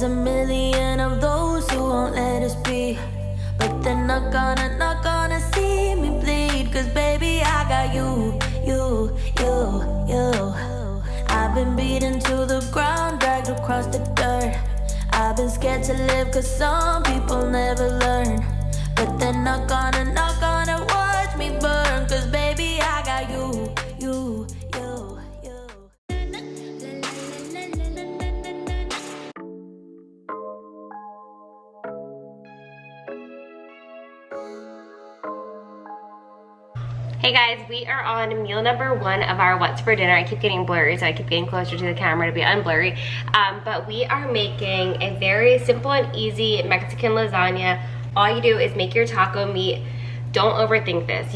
There's a million of those who won't let us be, but they're not gonna see me bleed. Cause baby, I got you. I've been beaten to the ground, dragged across the dirt. I've been scared to live cause some people never learn. But they're not gonna watch me burn. Cause baby, I got you. Hey guys, we are on meal number 1 of our what's for dinner. I keep getting blurry, so I keep getting closer to the camera to be unblurry. But we are making a very simple and easy Mexican lasagna. All you do is make your taco meat. Don't overthink this.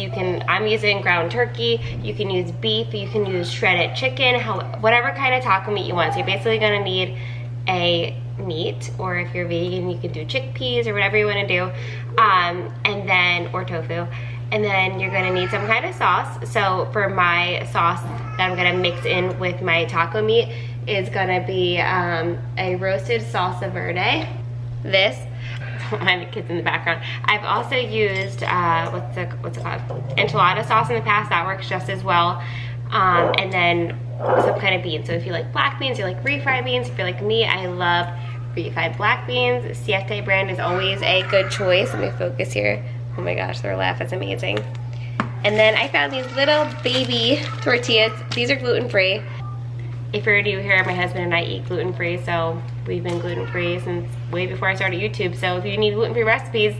I'm using ground turkey, you can use beef, you can use shredded chicken, whatever kind of taco meat you want. So you're basically gonna need a meat, or if you're vegan, you can do chickpeas or whatever you wanna do, or tofu. And then you're gonna need some kind of sauce. So for my sauce that I'm gonna mix in with my taco meat is gonna be a roasted salsa verde. This, don't mind the kids in the background. I've also used, what's it called? Enchilada sauce in the past, that works just as well. And then some kind of beans. So if you like black beans, you like refried beans. If you're like me, I love refried black beans. Siete brand is always a good choice. Let me focus here. Oh my gosh, their laugh is amazing. And then I found these little baby tortillas. These are gluten-free. If you're new here, my husband and I eat gluten-free, so we've been gluten-free since way before I started YouTube. So if you need gluten-free recipes,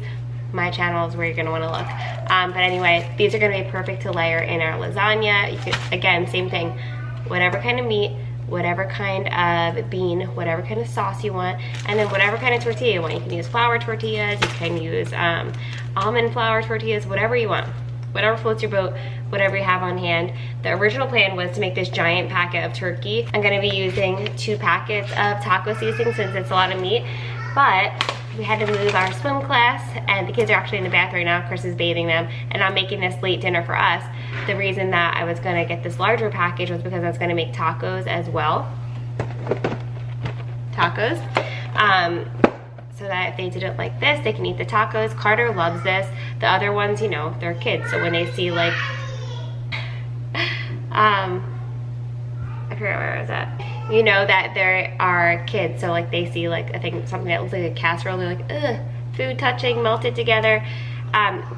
my channel is where you're gonna wanna look. But anyway, these are gonna be perfect to layer in our lasagna. You could, again, same thing, whatever kind of meat, whatever kind of bean, whatever kind of sauce you want, and then whatever kind of tortilla you want. You can use flour tortillas, you can use almond flour tortillas, whatever you want. Whatever floats your boat, whatever you have on hand. The original plan was to make this giant packet of turkey. I'm gonna be using 2 packets of taco seasoning since it's a lot of meat, but we had to move our swim class, and the kids are actually in the bath right now. Chris is bathing them, and I'm making this late dinner for us. The reason that I was gonna get this larger package was because I was gonna make tacos as well. Tacos. So that if they didn't like this, they can eat the tacos. Carter loves this. The other ones, you know, they're kids, so when they see like, I forget where I was at. You know that there are kids, so like they see like, I think something that looks like a casserole, they're like, ugh, food touching, melted together.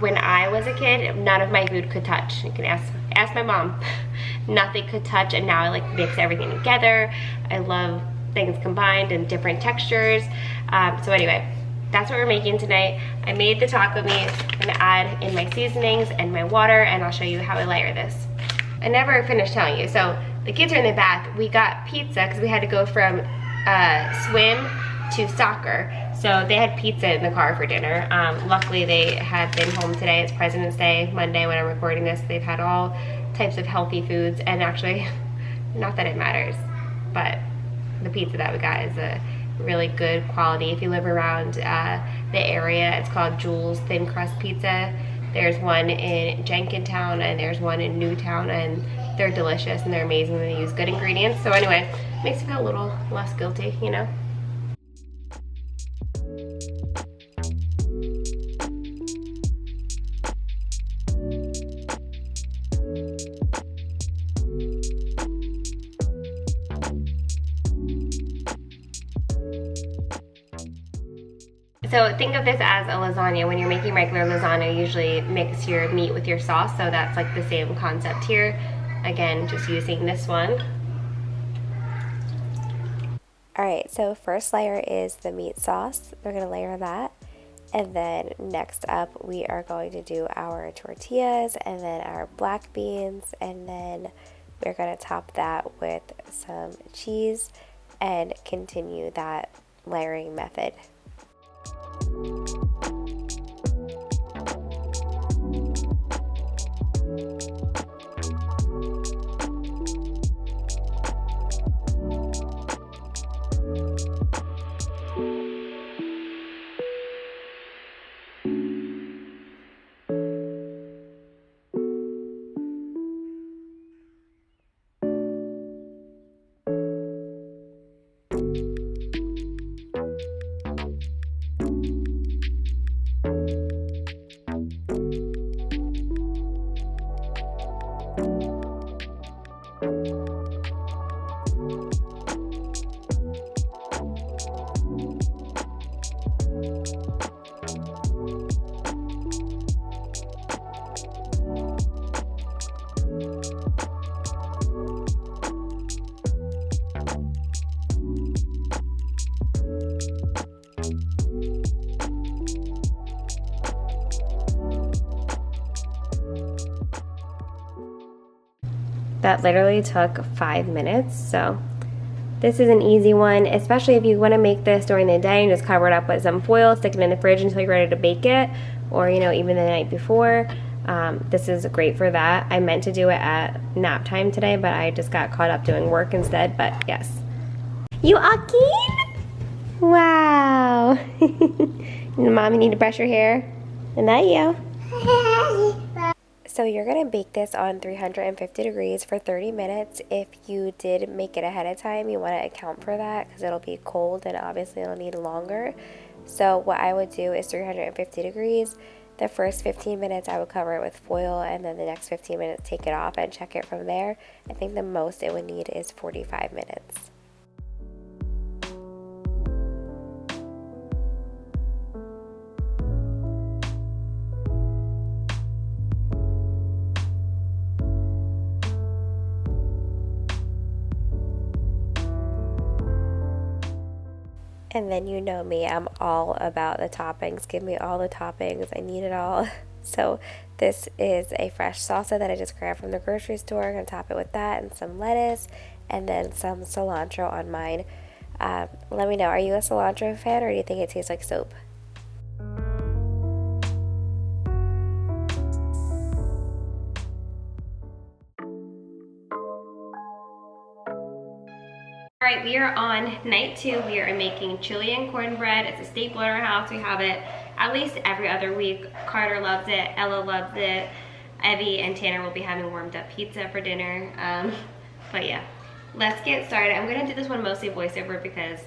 When I was a kid, none of my food could touch. You can ask my mom. Nothing could touch, and now I like mix everything together. I love things combined and different textures. So anyway, that's what we're making tonight. I made the taco meat. I'm gonna add in my seasonings and my water, and I'll show you how I layer this. I never finished telling you. So the kids are in the bath. We got pizza because we had to go from swim to soccer. So they had pizza in the car for dinner. Luckily they have been home today. It's President's Day, Monday when I'm recording this. They've had all types of healthy foods, and actually, not that it matters, but the pizza that we got is a really good quality. If you live around the area, it's called Jules Thin Crust Pizza. There's one in Jenkintown and there's one in Newtown, and they're delicious and they're amazing. They use good ingredients. So anyway, makes me feel a little less guilty, you know? So think of this as a lasagna. When you're making regular lasagna, you usually mix your meat with your sauce, so that's like the same concept here. Again, just using this one. Alright, so first layer is the meat sauce. We're going to layer that. And then next up, we are going to do our tortillas and then our black beans. And then we're going to top that with some cheese and continue that layering method. That literally took 5 minutes, so this is an easy one, especially if you want to make this during the day and just cover it up with some foil, stick it in the fridge until you're ready to bake it, or you know, even the night before. This is great for that. I meant to do it at nap time today, but I just got caught up doing work instead, but yes. You are keen? Wow. Mom, you need to brush your hair. And that you. So you're going to bake this on 350 degrees for 30 minutes. If you did make it ahead of time, you want to account for that because it'll be cold and obviously it'll need longer. So what I would do is 350 degrees. The first 15 minutes I would cover it with foil, and then the next 15 minutes take it off and check it from there. I think the most it would need is 45 minutes. And then you know me, I'm all about the toppings. Give me all the toppings. I need it all. So this is a fresh salsa that I just grabbed from the grocery store. I'm going to top it with that and some lettuce and then some cilantro on mine. Let me know, are you a cilantro fan or do you think it tastes like soap? All right, we are on night 2. We are making chili and cornbread. It's a staple in our house. We have it at least every other week. Carter loves it. Ella loves it. Evie and Tanner will be having warmed up pizza for dinner. But yeah, let's get started. I'm going to do this one mostly voiceover because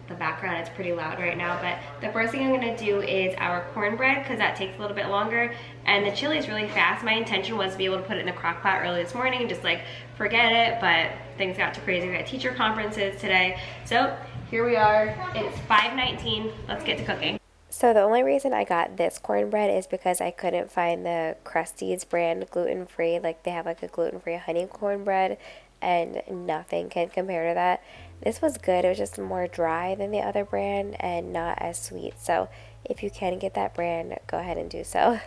the background is pretty loud right now. But the first thing I'm going to do is our cornbread because that takes a little bit longer. And the chili is really fast. My intention was to be able to put it in the crock pot early this morning and just like forget it, but things got too crazy. We had teacher conferences today. So here we are. It's 5:19. Let's get to cooking. So the only reason I got this cornbread is because I couldn't find the Krusteaz brand gluten-free. Like they have like a gluten-free honey cornbread and nothing can compare to that. This was good. It was just more dry than the other brand and not as sweet. So if you can get that brand, go ahead and do so.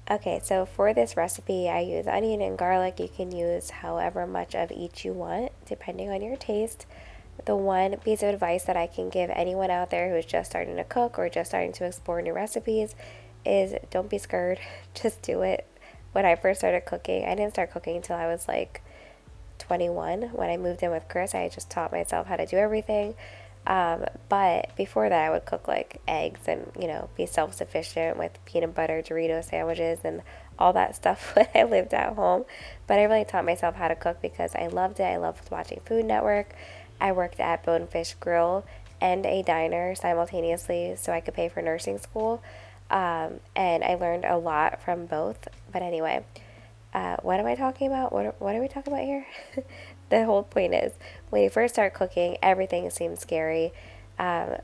Okay, so for this recipe, I use onion and garlic. You can use however much of each you want, depending on your taste. The one piece of advice that I can give anyone out there who is just starting to cook or just starting to explore new recipes is don't be scared. Just do it. When I first started cooking, I didn't start cooking until I was like 21. When I moved in with Chris, I just taught myself how to do everything. But before that I would cook like eggs and, you know, be self-sufficient with peanut butter Dorito sandwiches and all that stuff when I lived at home. But I really taught myself how to cook because I loved it. I loved watching Food Network. I worked at Bonefish Grill and a diner simultaneously so I could pay for nursing school. And I learned a lot from both. But anyway, what am I talking about? What are we talking about here? The whole point is, when you first start cooking, everything seems scary. I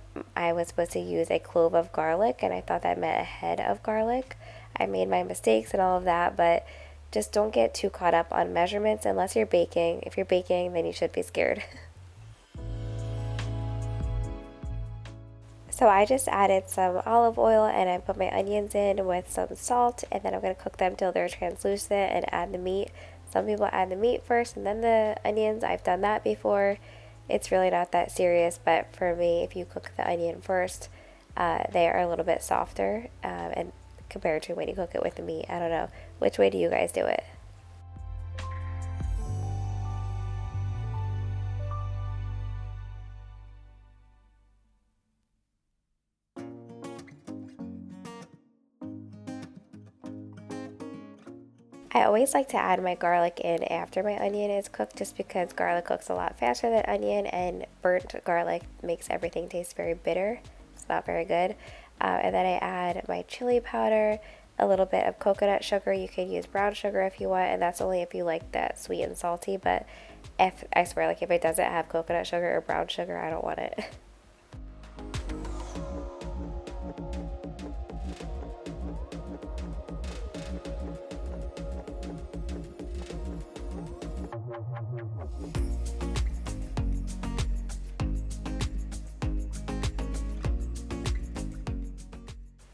was supposed to use a clove of garlic, and I thought that meant a head of garlic. I made my mistakes and all of that, but just don't get too caught up on measurements unless you're baking. If you're baking, then you should be scared. So I just added some olive oil and I put my onions in with some salt, and then I'm going to cook them till they're translucent and add the meat. Some people add the meat first and then the onions. I've done that before. It's really not that serious, but for me, if you cook the onion first, they are a little bit softer and compared to when you cook it with the meat. I don't know. Which way do you guys do it? I always like to add my garlic in after my onion is cooked just because garlic cooks a lot faster than onion, and burnt garlic makes everything taste very bitter. It's not very good. And then I add my chili powder, a little bit of coconut sugar. You can use brown sugar if you want, and that's only if you like that sweet and salty, but I swear, like, if it doesn't have coconut sugar or brown sugar, I don't want it.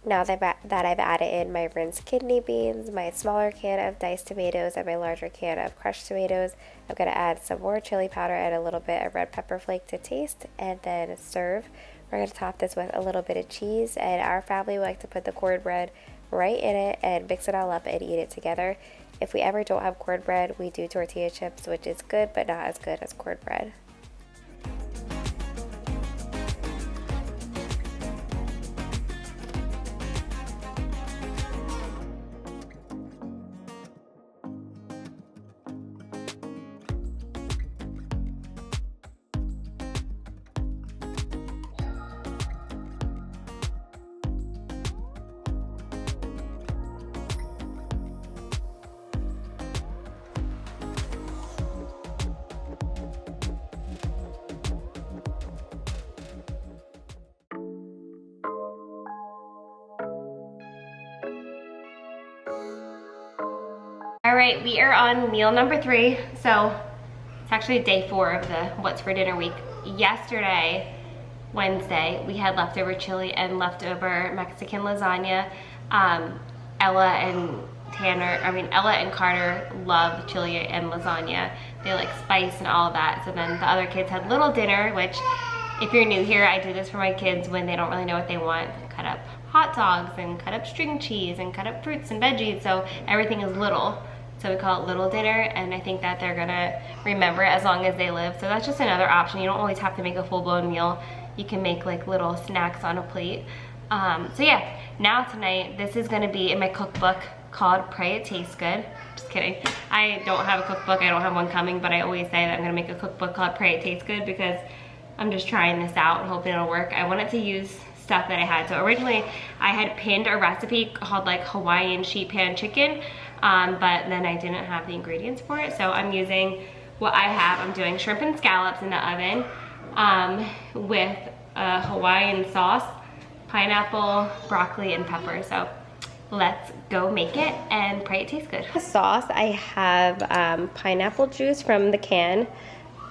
Now that I've added in my rinsed kidney beans, my smaller can of diced tomatoes, and my larger can of crushed tomatoes, I'm going to add some more chili powder and a little bit of red pepper flake to taste, and then serve. We're going to top this with a little bit of cheese, and our family like to put the cornbread right in it and mix it all up and eat it together. If we ever don't have cornbread, we do tortilla chips, which is good, but not as good as cornbread. All right, we are on meal number 3. So it's actually day 4 of the What's for Dinner week. Yesterday, Wednesday, we had leftover chili and leftover Mexican lasagna. Ella and Carter love chili and lasagna. They like spice and all of that. So then the other kids had little dinner, which if you're new here, I do this for my kids when they don't really know what they want. Cut up hot dogs and cut up string cheese and cut up fruits and veggies, so everything is little. So we call it little dinner, and I think that they're gonna remember it as long as they live. So that's just another option. You don't always have to make a full-blown meal. You can make like little snacks on a plate. So yeah, now tonight, this is gonna be in my cookbook called Pray It Tastes Good. Just kidding. I don't have a cookbook, I don't have one coming, but I always say that I'm gonna make a cookbook called Pray It Tastes Good because I'm just trying this out and hoping it'll work. I wanted to use stuff that I had. So originally I had pinned a recipe called like Hawaiian sheet pan chicken, but then I didn't have the ingredients for it. So I'm using what I have. I'm doing shrimp and scallops in the oven with a Hawaiian sauce, pineapple, broccoli, and pepper. So let's go make it and pray it tastes good. The sauce, I have pineapple juice from the can,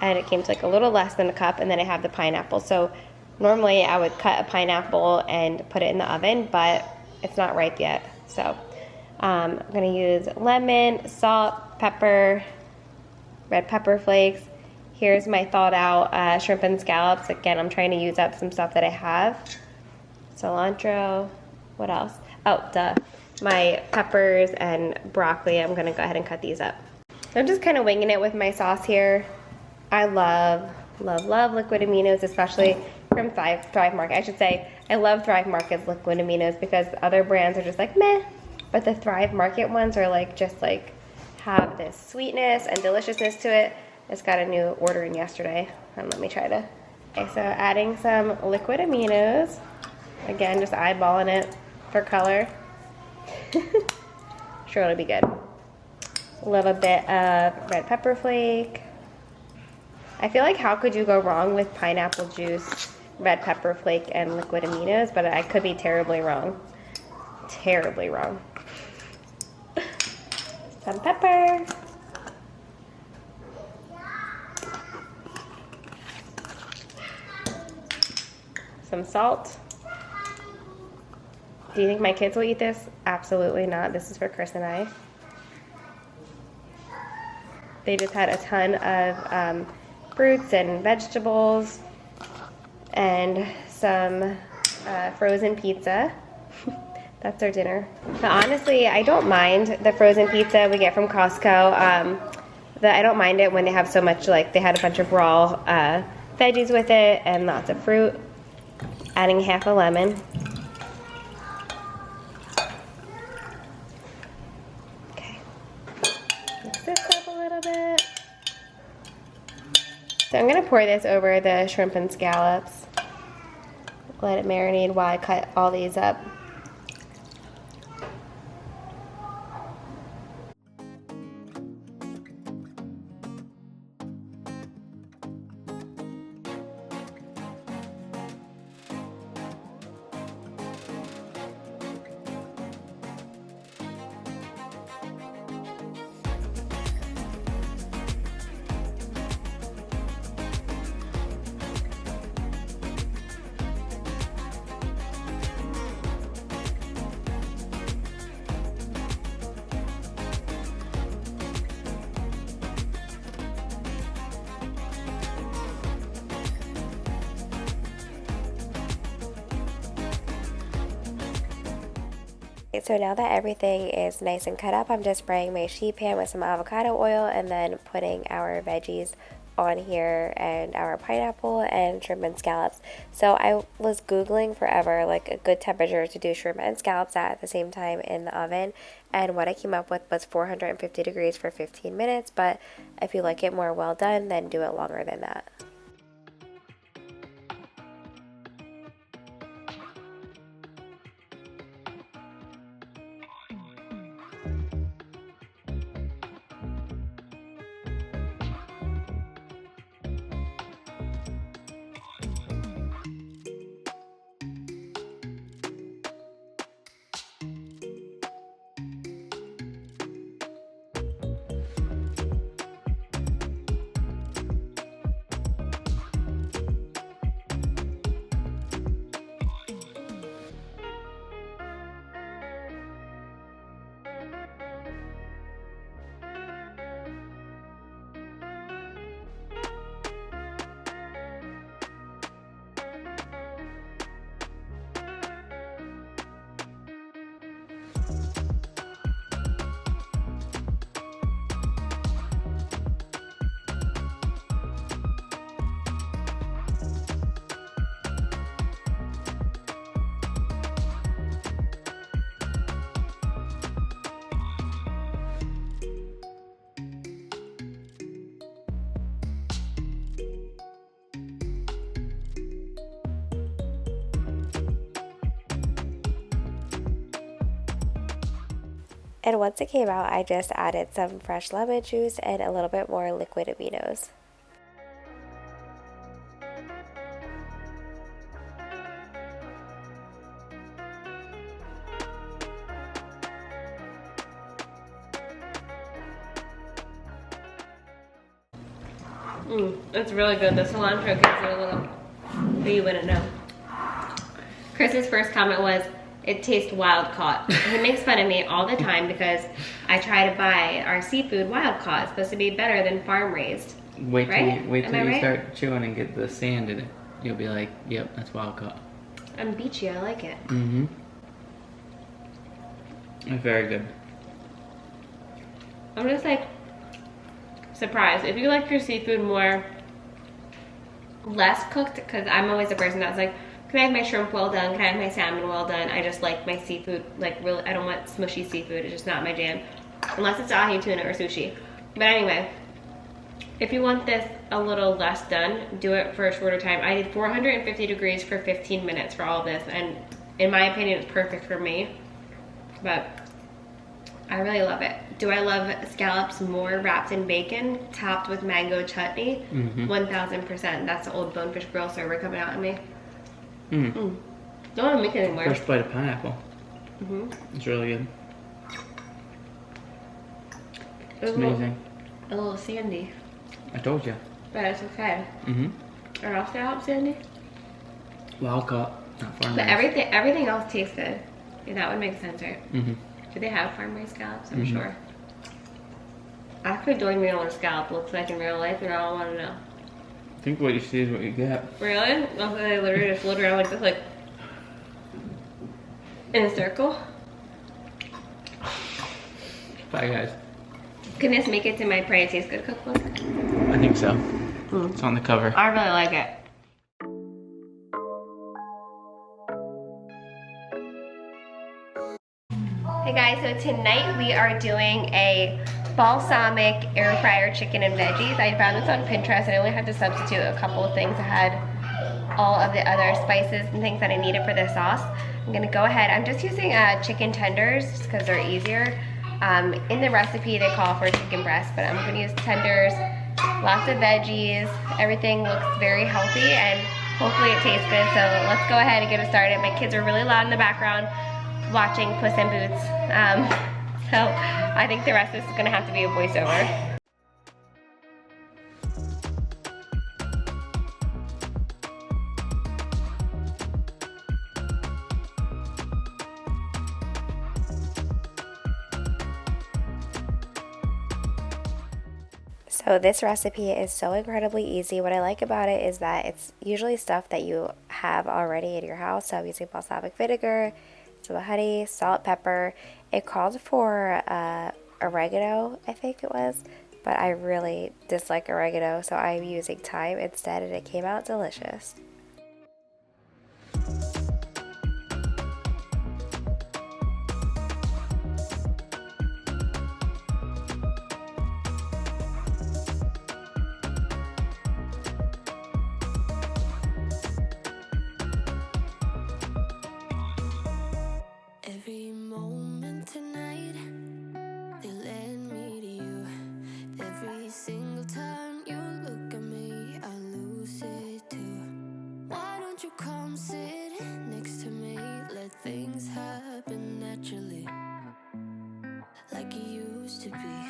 and it came to like a little less than a cup, and then I have the pineapple. So normally I would cut a pineapple and put it in the oven, but it's not ripe yet. So I'm gonna use lemon, salt, pepper, red pepper flakes. Here's my thawed out shrimp and scallops. Again, I'm trying to use up some stuff that I have. Cilantro, what else? Oh, duh. My peppers and broccoli, I'm gonna go ahead and cut these up. So I'm just kind of winging it with my sauce here. I love liquid aminos, especially from Thrive Market. I should say, I love Thrive Market's liquid aminos because other brands are just like meh, but the Thrive Market ones are like, just like have this sweetness and deliciousness to it. Just got a new order in yesterday, and let me try to. Okay, so adding some liquid aminos. Again, just eyeballing it for color. Sure, it'll be good. Love a bit of red pepper flake. I feel like how could you go wrong with pineapple juice, red pepper flake, and liquid aminos, but I could be terribly wrong. Terribly wrong. Some pepper. Some salt. Do you think my kids will eat this? Absolutely not. This is for Chris and I. They just had a ton of fruits and vegetables and some frozen pizza. That's our dinner. But honestly, I don't mind the frozen pizza we get from Costco. I don't mind it when they have so much, like they had a bunch of raw veggies with it and lots of fruit. Adding half a lemon. Okay. So I'm gonna pour this over the shrimp and scallops. Let it marinate while I cut all these up. So now that everything is nice and cut up, I'm just spraying my sheet pan with some avocado oil and then putting our veggies on here and our pineapple and shrimp and scallops. So I was Googling forever like a good temperature to do shrimp and scallops at the same time in the oven, and what I came up with was 450 degrees for 15 minutes, but if you like it more well done, then do it longer than that. And once it came out, I just added some fresh lemon juice and a little bit more liquid aminos. It's really good. The cilantro gives it a little, but you wouldn't know. Chris's first comment was, it tastes wild caught. He makes fun of me all the time because I try to buy our seafood wild caught. It's supposed to be better than farm raised. Wait till right? you start chewing and get the sand in it. You'll be like, yep, that's wild caught. I'm beachy, I like it. Mm-hmm. It's very good. I'm just like surprised. If you like your seafood more less cooked, because I'm always the person that's like, can I have my shrimp well done? Can I have my salmon well done? I just like my seafood, like really, I don't want smushy seafood. It's just not my jam. Unless it's ahi tuna or sushi. But anyway, if you want this a little less done, do it for a shorter time. I did 450 degrees for 15 minutes for all of this, and in my opinion, it's perfect for me. But I really love it. Do I love scallops more wrapped in bacon, topped with mango chutney? 1000%. That's the old Bonefish Grill server coming out at me. Don't want to make it anymore. First bite of pineapple. It's really good. It's amazing. A little sandy. I told you. But it's okay. Are all scallops sandy? Wild caught, not farm But raised. everything else tastes good. Yeah, that would make sense, right? Do they have farm raised scallops? I'm sure. I could join me on what a scallop looks like in real life, and I don't want to know. I think what you see is what you get. Really? Also, they literally just float around like this, like in a circle. Bye, guys. Can this make it to my Pray It Tastes Good cookbook? I think so. It's on the cover. I really like it. Hey guys, so tonight we are doing a balsamic air fryer chicken and veggies. I found this on Pinterest and I only had to substitute a couple of things. I had all of the other spices and things that I needed for this sauce. I'm gonna go ahead, I'm just using chicken tenders just because they're easier. In the recipe they call for chicken breast, but I'm gonna use tenders, lots of veggies. Everything looks very healthy and hopefully it tastes good. So let's go ahead and get it started. My kids are really loud in the background watching Puss in Boots. So I think the rest of this is gonna have to be a voiceover. So this recipe is so incredibly easy. What I like about it is that it's usually stuff that you have already in your house. So I'm using balsamic vinegar, some honey, salt, pepper. It called for oregano, I think it was, but I really dislike oregano, so I'm using thyme instead, and it came out delicious. Every moment tonight, they led me to you. Every single time you look at me, I lose it too. Why don't you come sit next to me? Let things happen naturally, like it used to be.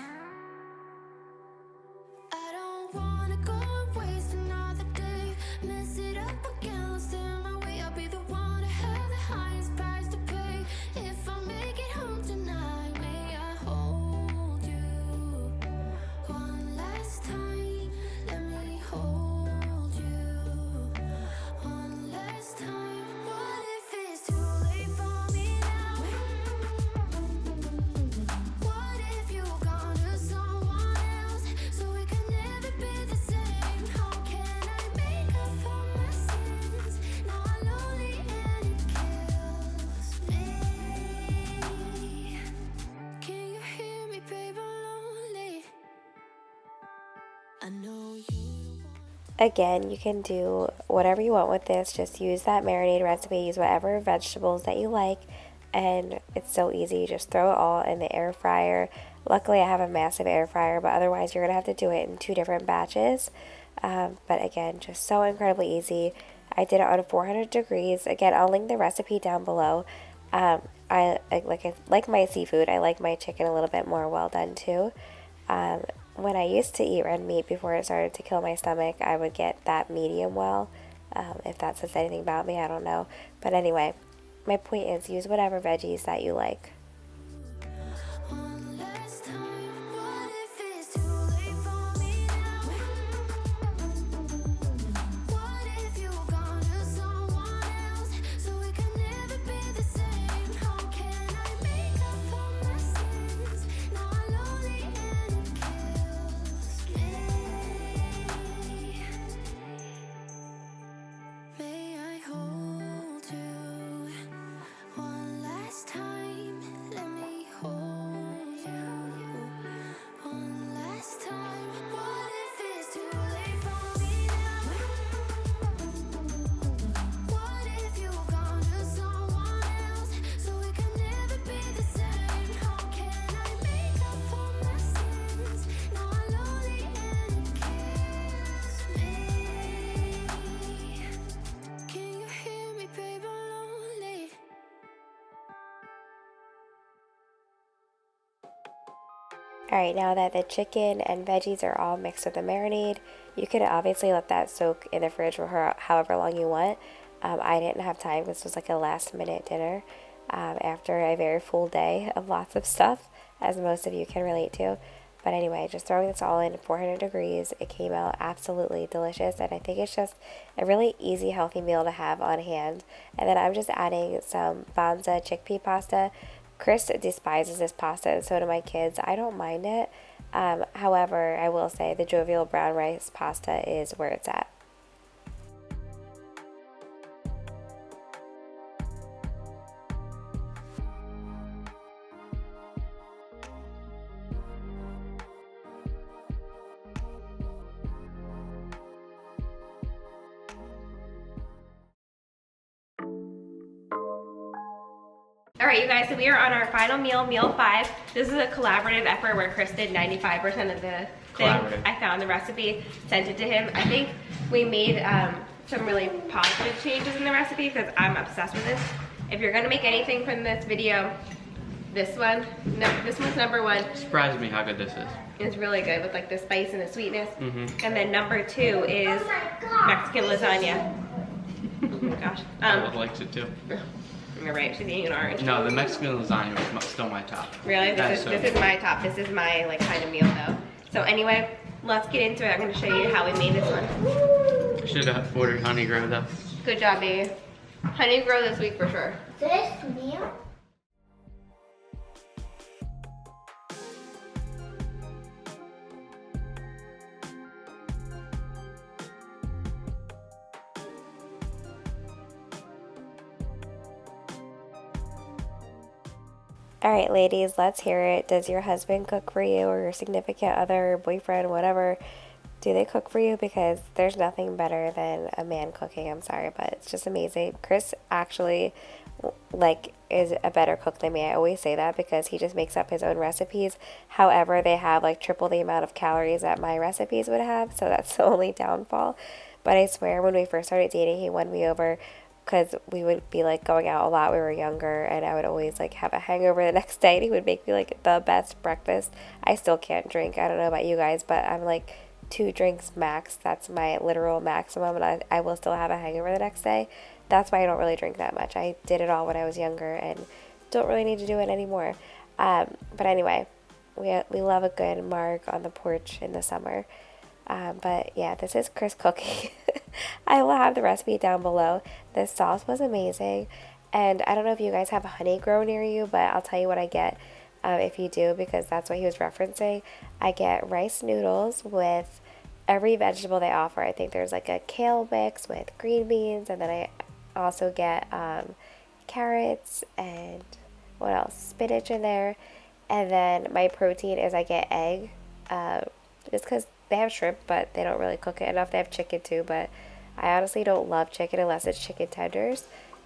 I don't wanna go and waste another day. Mess it up again, lost in my way. I'll be the one to have the highest price to pay. If I make it home tonight, may I hold you one last time? Let me hold you one last time. What if it's too late for me now? What if you gone to someone else, so we can never be the same? How can I make up for my sins? Now I'm lonely and it kills me. Can you hear me, babe? I'm lonely. I know you want. Again, you can do whatever you want with this. Just use that marinade recipe, use whatever vegetables that you like, and it's so easy. You just throw it all in the air fryer. Luckily, I have a massive air fryer, but otherwise you're going to have to do it in 2 different batches. But again, just so incredibly easy. I did it on 400 degrees. Again, I'll link the recipe down below. I like my seafood. I like my chicken a little bit more well done too. When I used to eat red meat before it started to kill my stomach, I would get that medium well. If that says anything about me, I don't know. But anyway, my point is use whatever veggies that you like. One last time. What if it's too late for me now? What if you gone to someone else, so we can never be the same? How can I make up for my sins? Now I'm lonely and it kills me. May I hold you one last time? Let me hold you one last time. What if it's too late for me now? What if you gone to someone else, so we can never be the same? How can I make up for my sins? Now I'm lonely and it kills me. Can you hear me, babe? I'm lonely. Alright, now that the chicken and veggies are all mixed with the marinade, you could obviously let that soak in the fridge for however long you want. I didn't have time. This was like a last minute dinner after a very full day of lots of stuff, as most of you can relate to. But anyway, just throwing this all in 400 degrees, it came out absolutely delicious, and I think it's just a really easy, healthy meal to have on hand. And then I'm just adding some Banza chickpea pasta. Chris despises this pasta, and so do my kids. I don't mind it. However, I will say the jovial brown rice pasta is where it's at. All right, you guys, so we are on our final meal, meal 5. This is a collaborative effort where Chris did 95% of the thing. I found the recipe, sent it to him. I think we made some really positive changes in the recipe because I'm obsessed with this. If you're gonna make anything from this video, this one's number 1. Surprised me how good this is. It's really good with like the spice and the sweetness. And then number 2 is Mexican lasagna. Oh my gosh. I likes it too. You're right, she's eating an orange. No, the Mexican lasagna was still my top. Really? This is my top. This is my like kind of meal though. So anyway, let's get into it. I'm gonna show you how we made this one. I should have ordered honey grow though. Good job, baby. Honey grow this week for sure. This meal? All right, ladies, let's hear it. Does your husband cook for you, or your significant other, boyfriend, whatever? Do they cook for you? Because there's nothing better than a man cooking. I'm sorry, but it's just amazing. Chris actually is a better cook than me. I always say that because he just makes up his own recipes. However, they have like triple the amount of calories that my recipes would have, so that's the only downfall. But I swear, when we first started dating, he won me over because we would be like going out a lot. We were younger, and I would always like have a hangover the next day, and he would make me like the best breakfast. I still can't drink. I don't know about you guys, but I'm like 2 drinks max. That's my literal maximum, and I will still have a hangover the next day. That's why I don't really drink that much. I did it all when I was younger and don't really need to do it anymore. But anyway, we love a good marg on the porch in the summer. But yeah, this is Chris cooking. I will have the recipe down below. This sauce was amazing. And I don't know if you guys have honey grow near you, but I'll tell you what I get if you do, because that's what he was referencing. I get rice noodles with every vegetable they offer. I think there's like a kale mix with green beans, and then I also get carrots and what else? Spinach in there. And then my protein is I get egg, just because they have shrimp, but they don't really cook it enough. They have chicken too, but I honestly don't love chicken unless it's chicken tenders.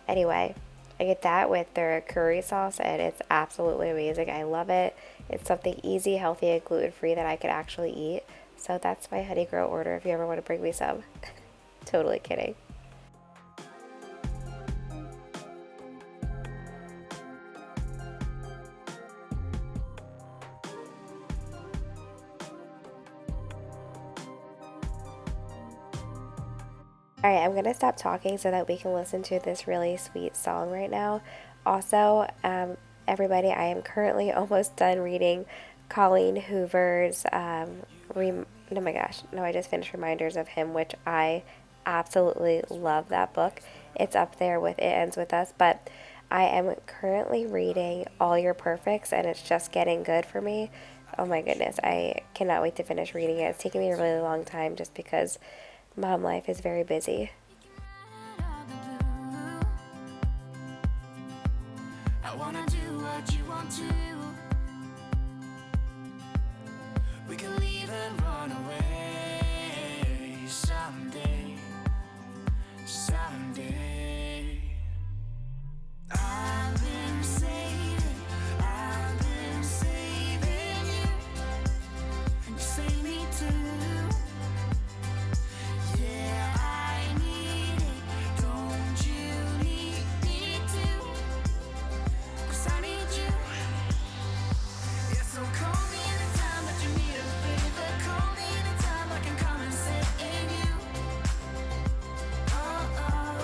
Anyway, I get that with their curry sauce, and it's absolutely amazing. I love it. It's something easy, healthy, and gluten-free that I could actually eat. So that's my honey grow order if you ever want to bring me some. Totally kidding. Alright, I'm going to stop talking so that we can listen to this really sweet song right now. Also, everybody, I am currently almost done reading Colleen Hoover's, oh my gosh, no, I just finished Reminders of Him, which I absolutely love that book. It's up there with It Ends With Us, but I am currently reading All Your Perfects, and it's just getting good for me. Oh my goodness, I cannot wait to finish reading it. It's taken me a really long time just because mom life is very busy. I wanna do what you want to. We can leave and run away someday, someday. I've been saving you, and you save me too. Yeah, I need it. Don't you need me too? 'Cause I need you. Yeah, so call me anytime that you need a favor. Call me anytime I can come and sit in you. Oh, oh.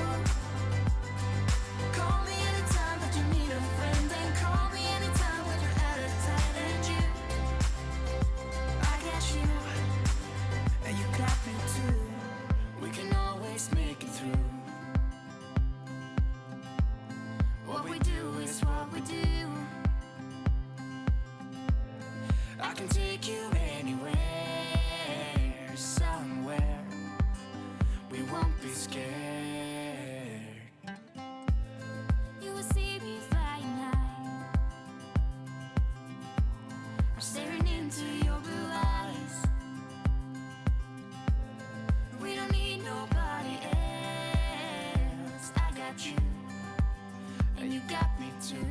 Call me anytime that you need a friend. And call me anytime when you're out of time. And you, I got you. And you got me too. We can always make it through. What we do is what we do. I can take you anywhere, somewhere. We won't be scared. You will see me flying high. I'm staring into your blue eyes. We don't need nobody else. I got you, and you got me too.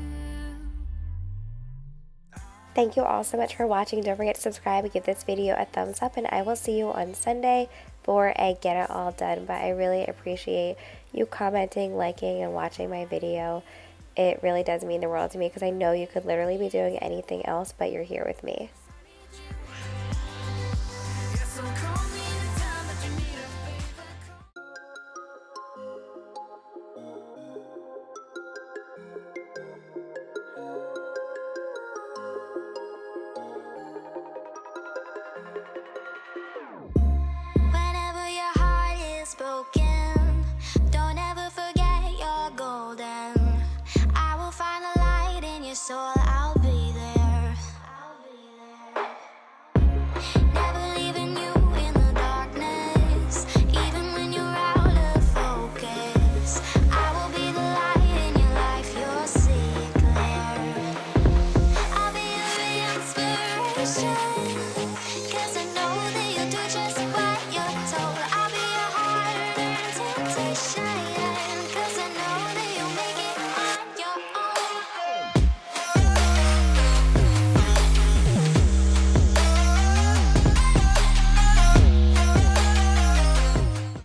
Thank you all so much for watching. Don't forget to subscribe and give this video a thumbs up, and I will see you on Sunday for a Get It All Done. But I really appreciate you commenting, liking, and watching my video. It really does mean the world to me because I know you could literally be doing anything else, but you're here with me. Whenever your heart is broken, don't ever forget you're golden. I will find the light in your soul.